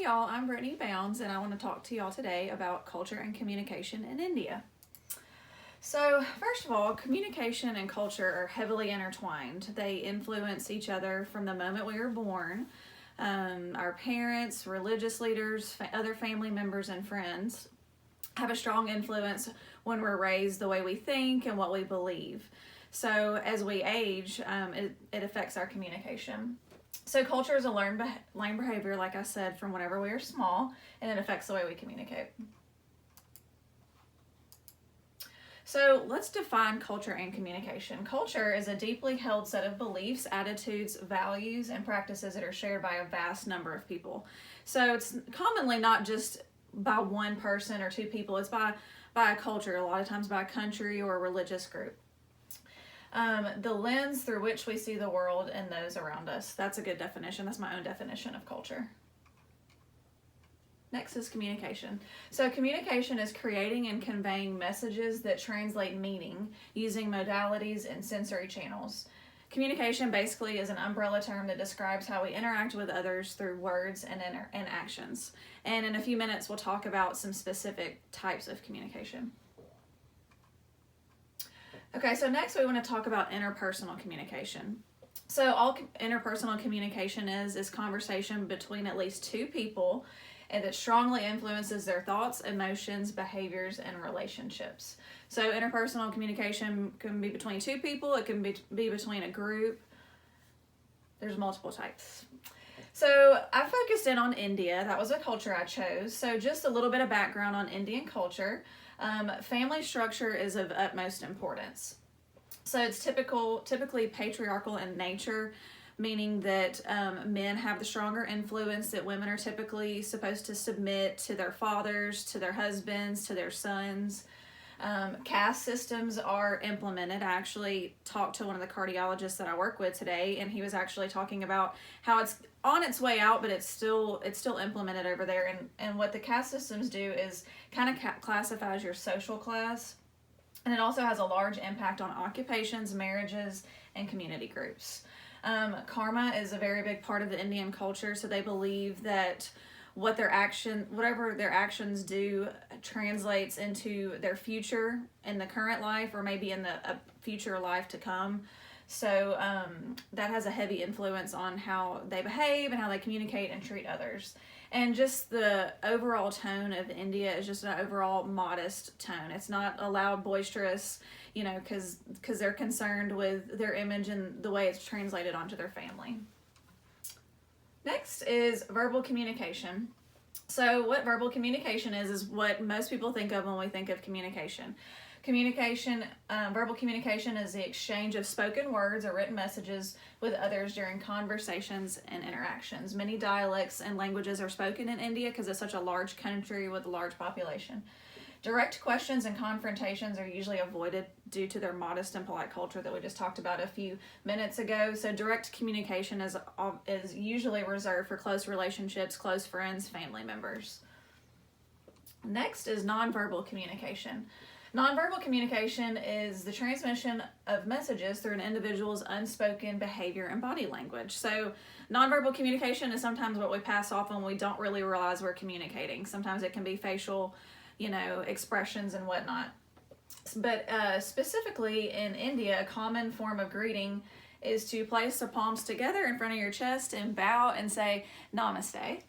Hey y'all, I'm Brittany Bounds and I want to talk to y'all today about culture and communication in India. So, first of all, communication and culture are heavily intertwined. They influence each other from the moment we are born. Our parents, religious leaders, other family members, and friends have a strong influence when we're raised the way we think and what we believe. So, as we age, it affects our communication. So culture is a learned behavior, like I said, from whenever we are small, and it affects the way we communicate. So let's define culture and communication. Culture is a deeply held set of beliefs, attitudes, values, and practices that are shared by a vast number of people. So it's commonly not just by one person or two people, it's by a culture, a lot of times by a country or a religious group. The lens through which we see the world and those around us. That's a good definition. That's my own definition of culture. Next is communication. So communication is creating and conveying messages that translate meaning using modalities and sensory channels. Communication basically is an umbrella term that describes how we interact with others through words and actions. And in a few minutes, we'll talk about some specific types of communication. Okay, so next we want to talk about interpersonal communication. So all interpersonal communication is conversation between at least two people, and that strongly influences their thoughts, emotions, behaviors, and relationships. So interpersonal communication can be between two people, it can be between a group. There's multiple types. So I focused in on India. That was a culture I chose. So just a little bit of background on Indian culture. Family structure is of utmost importance. So it's typically patriarchal in nature, meaning that men have the stronger influence, that women are typically supposed to submit to their fathers, to their husbands, to their sons. Caste systems are implemented. I actually talked to one of the cardiologists that I work with today, and he was actually talking about how it's on its way out, but it's still implemented over there. And what the caste systems do is kind of classifies your social class, and it also has a large impact on occupations, marriages, and community groups. Karma is a very big part of the Indian culture, so they believe that whatever their actions do translates into their future in the current life or maybe in a future life to come. So that has a heavy influence on how they behave and how they communicate and treat others. And just the overall tone of India is just an overall modest tone. It's not a loud, boisterous, because they're concerned with their image and the way it's translated onto their family. Next is verbal communication. So what verbal communication is what most people think of when we think of communication. Verbal communication is the exchange of spoken words or written messages with others during conversations and interactions. Many dialects and languages are spoken in India because it's such a large country with a large population. Direct questions and confrontations are usually avoided due to their modest and polite culture that we just talked about a few minutes ago. So direct communication is usually reserved for close relationships, close friends, family members. Next is nonverbal communication. Nonverbal communication is the transmission of messages through an individual's unspoken behavior and body language. So nonverbal communication is sometimes what we pass off when we don't really realize we're communicating. Sometimes it can be facial expressions and whatnot. But specifically in India, a common form of greeting is to place the palms together in front of your chest and bow and say namaste.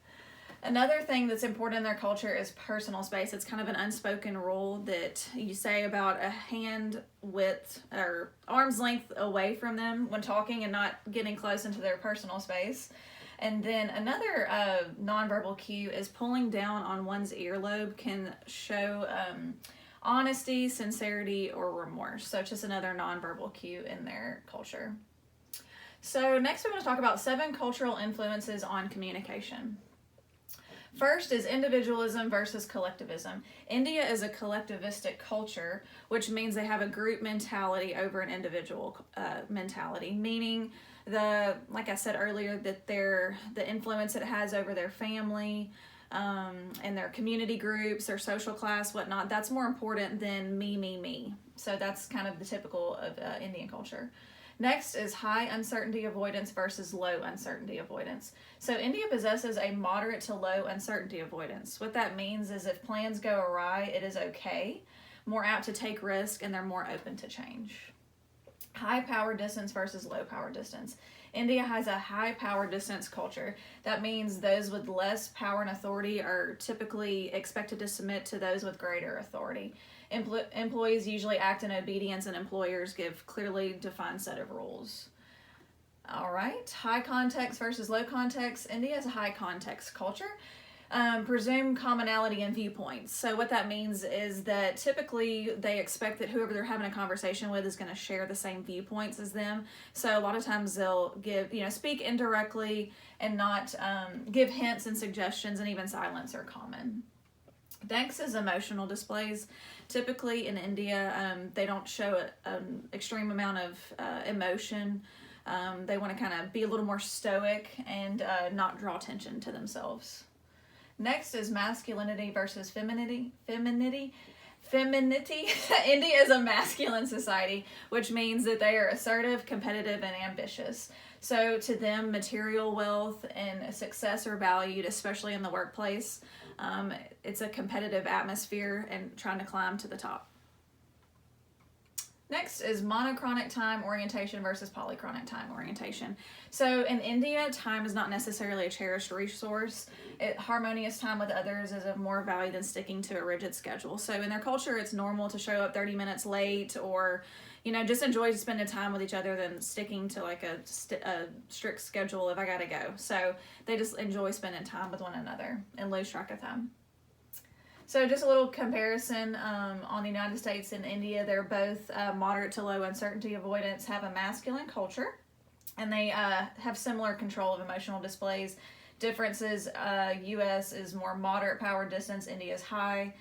Another thing that's important in their culture is personal space. It's kind of an unspoken rule that you say about a hand width or arm's length away from them when talking and not getting close into their personal space. And then another nonverbal cue is pulling down on one's earlobe can show honesty, sincerity, or remorse. So it's just another nonverbal cue in their culture. So next we want to talk about 7 cultural influences on communication. First is individualism versus collectivism. India is a collectivistic culture, which means they have a group mentality over an individual mentality, meaning like I said earlier, that the influence it has over their family and their community groups, their social class, whatnot, that's more important than me. So that's kind of the typical of Indian culture. Next is high uncertainty avoidance versus low uncertainty avoidance. So India possesses a moderate to low uncertainty avoidance. What that means is if plans go awry, it is okay, more apt to take risk, and they're more open to change. High power distance versus low power distance. India has a high power distance culture. That means those with less power and authority are typically expected to submit to those with greater authority. Employees usually act in obedience, and employers give clearly defined set of rules. All right, high context versus low context. India is a high context culture. Presume commonality in viewpoints. So what that means is that typically they expect that whoever they're having a conversation with is going to share the same viewpoints as them. So a lot of times they'll speak indirectly and not give hints and suggestions, and even silence are common. Next is emotional displays. Typically in India, they don't show an extreme amount of emotion. They want to kind of be a little more stoic and not draw attention to themselves. Next is masculinity versus femininity. India is a masculine society, which means that they are assertive, competitive, and ambitious. So to them, material wealth and success are valued, especially in the workplace. It's a competitive atmosphere and trying to climb to the top. Next is monochronic time orientation versus polychronic time orientation. So in India, time is not necessarily a cherished resource. Harmonious time with others is of more value than sticking to a rigid schedule. So in their culture, it's normal to show up 30 minutes late, or just enjoy spending time with each other than sticking to like a strict schedule if I gotta go. So they just enjoy spending time with one another and lose track of time. So just a little comparison on the United States and India. They're both moderate to low uncertainty avoidance, have a masculine culture, and they have similar control of emotional displays. Differences, U.S. is more moderate power distance, India is high.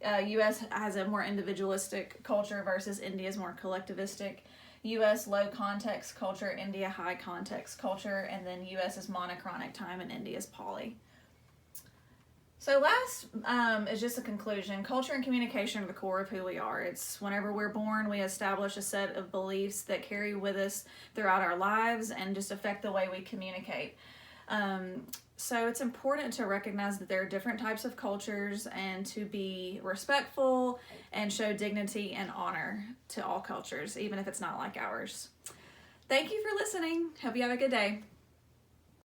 U.S. has a more individualistic culture versus India is more collectivistic. U.S. low context culture, India high context culture, and then U.S. is monochronic time and India is poly. So last is just a conclusion. Culture and communication are the core of who we are. It's whenever we're born, we establish a set of beliefs that carry with us throughout our lives and just affect the way we communicate. So it's important to recognize that there are different types of cultures and to be respectful and show dignity and honor to all cultures, even if it's not like ours. Thank you for listening. Hope you have a good day.